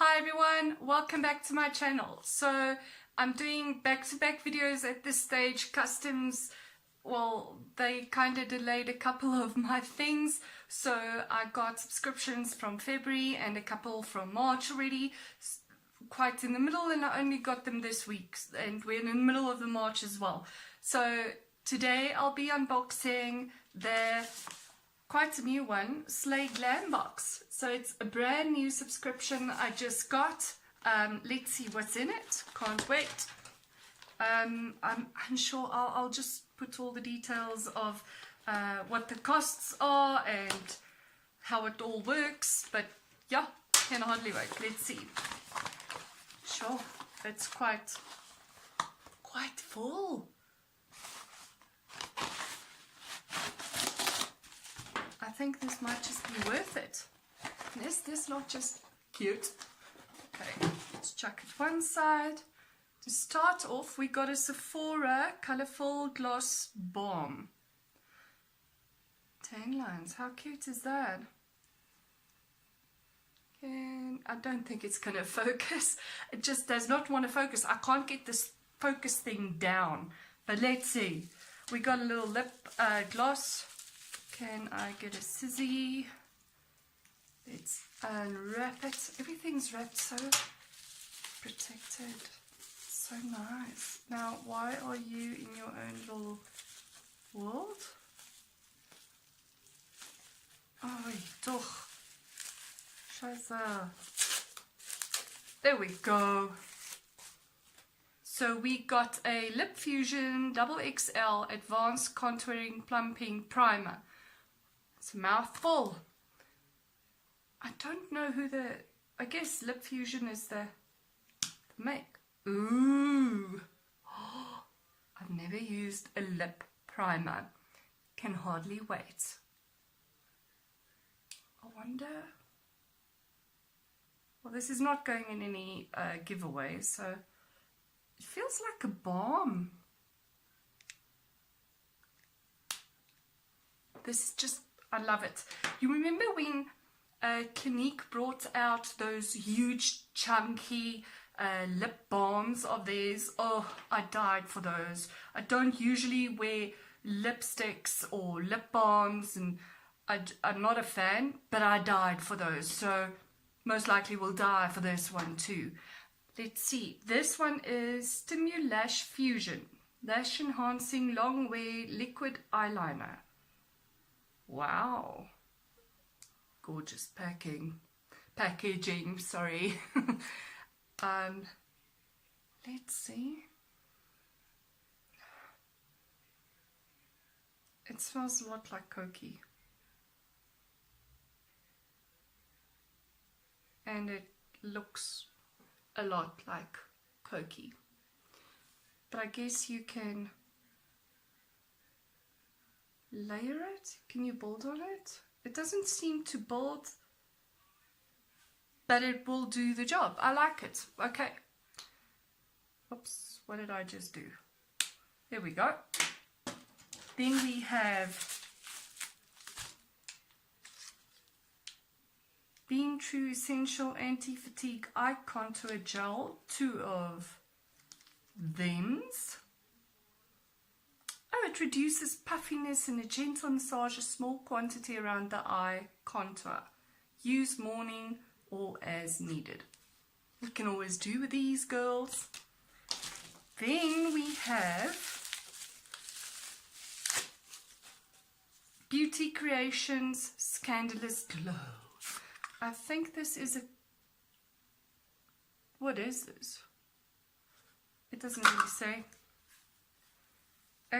Hi everyone, welcome back to my channel. So I'm doing back-to-back videos at this stage. Customs, well, they kind of delayed a couple of my things, so I got subscriptions from February and a couple from March already, quite in the middle, and I only got them this week, and we're in the middle of the March as well. So today I'll be unboxing the quite a new one, Glam Box. So it's a brand new subscription I just got. Let's see what's in it. Can't wait. I'm unsure. I'll just put all the details of what the costs are and how it all works. But yeah, can hardly wait. Let's see. Sure, it's quite full. I think this might just be worth it. Is this not just cute? Okay, let's chuck it one side. To start off, we got a Sephora Colourful Gloss Balm. 10 lines. How cute is that? And I don't think it's going to focus. It just does not want to focus. I can't get this focus thing down. But let's see. We got a little lip gloss. Can I get a scissy? Let's unwrap it. Everything's wrapped so protected. So nice. Now, why are you in your own little world? Oh, doch. Scheiße. There we go. So we got a Lip Fusion XXL Advanced Contouring Plumping Primer. It's a mouthful. I don't know who I guess Lip Fusion is the make. Ooh. I've never used a lip primer. Can hardly wait. I wonder. Well, this is not going in any giveaway, so it feels like a balm. This is just, I love it. You remember when Clinique brought out those huge chunky lip balms of theirs? Oh, I died for those. I don't usually wear lipsticks or lip balms, and I'm not a fan, but I died for those. So most likely will die for this one too. Let's see. This one is Stimulash Fusion Lash Enhancing Long Wear Liquid Eyeliner. Wow. Gorgeous packaging, sorry. Let's see. It smells a lot like Cokie. And it looks a lot like Cokie. But I guess you can layer it. Can you build on it? It doesn't seem to build, but it will do the job. I like it. Okay. Oops, what did I just do? There we go. Then we have Being True Essential Anti-Fatigue Eye Contour Gel. 2 of thems. Oh, it reduces puffiness and a gentle massage, a small quantity around the eye contour. Use morning or as needed. We can always do with these girls. Then we have Beauty Creations Scandalous Glow. I think this is what is this? It doesn't really say. Oh,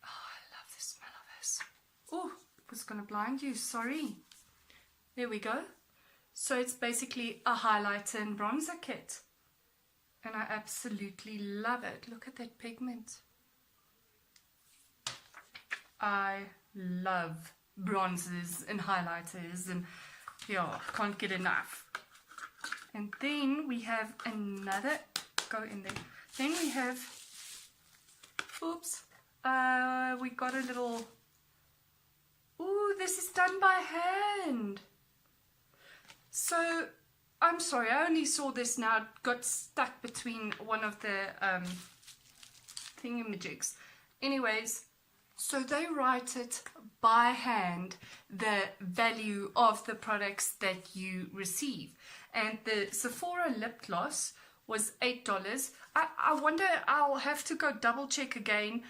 I love the smell of this. Oh, it was going to blind you, sorry. There we go. So it's basically a highlighter and bronzer kit. And I absolutely love it. Look at that pigment. I love bronzers and highlighters, and yeah, can't get enough. And then we have another, go in there. Then we have, oops, we got a little, ooh, this is done by hand. So I'm sorry, I only saw this now. It got stuck between one of the thingamajigs. Anyways, so they write it by hand, the value of the products that you receive. And the Sephora lip gloss was $8. I wonder, I'll have to go double check again,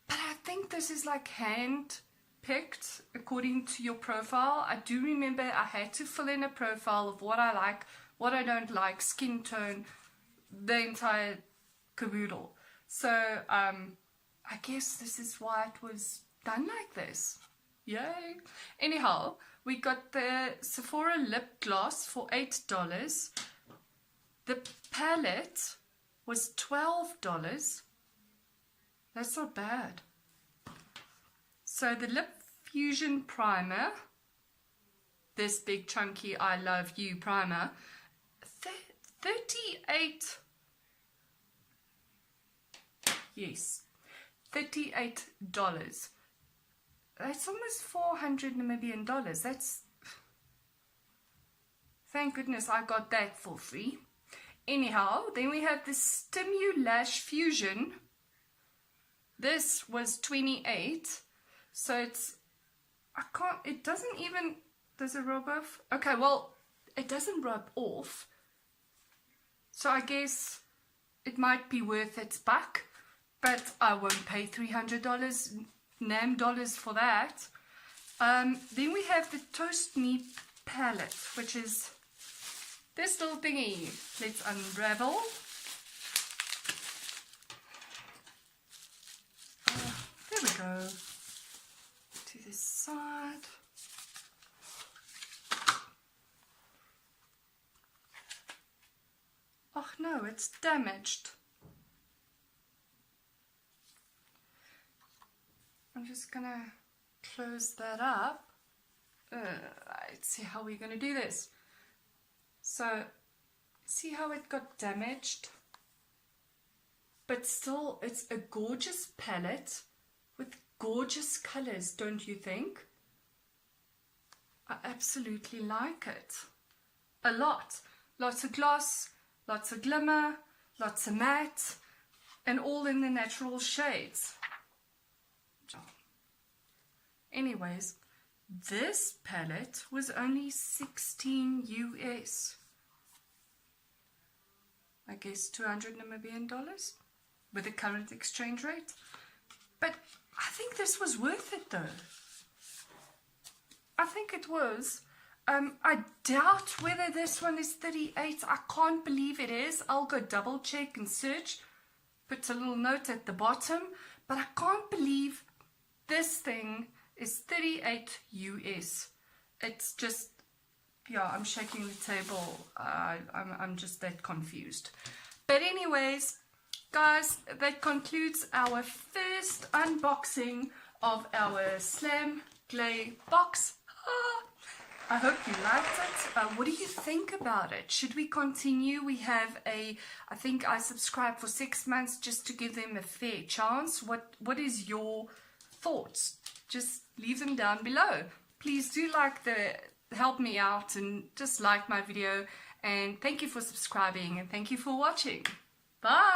but I think this is like hand picked according to your profile. I do remember I had to fill in a profile of what I like, what I don't like, skin tone, the entire caboodle. So I guess this is why it was done like this. Yay! Anyhow, we got the Sephora lip gloss for $8. The palette was $12. That's not bad. So the Lip Fusion Primer, this big chunky I Love You primer, $38. Yes, $38. That's almost 400 Namibian dollars. That's, thank goodness I got that for free. Anyhow, then we have the Lash Fusion. This was $28. So it's, it doesn't even, does it rub off? Okay, well, it doesn't rub off. So I guess it might be worth its buck, but I won't pay $300 NAM dollars for that. Then we have the Toast Me palette, which is this little thingy. Let's unravel. There we go. To this side. Oh no, it's damaged. I'm just gonna close that up. Let's see how we're gonna do this. So, see how it got damaged? But still, it's a gorgeous palette with gorgeous colors, don't you think? I absolutely like it. A lot. Lots of gloss, lots of glimmer, lots of matte, and all in the natural shades. Anyways, this palette was only $16 US. I guess 200 Namibian dollars with the current exchange rate. But I think this was worth it though. I think it was. I doubt whether this one is 38. I can't believe it is. I'll go double check and search. Put a little note at the bottom. But I can't believe this thing is 38 US. It's just, yeah, I'm shaking the table. I'm just that confused. But anyways, guys, that concludes our first unboxing of our Glam Box. I hope you liked it. What do you think about it? Should we continue? We have I think I subscribed for 6 months just to give them a fair chance. What is your thoughts? Just leave them down below. Please do help me out and just like my video. And thank you for subscribing and thank you for watching. Bye.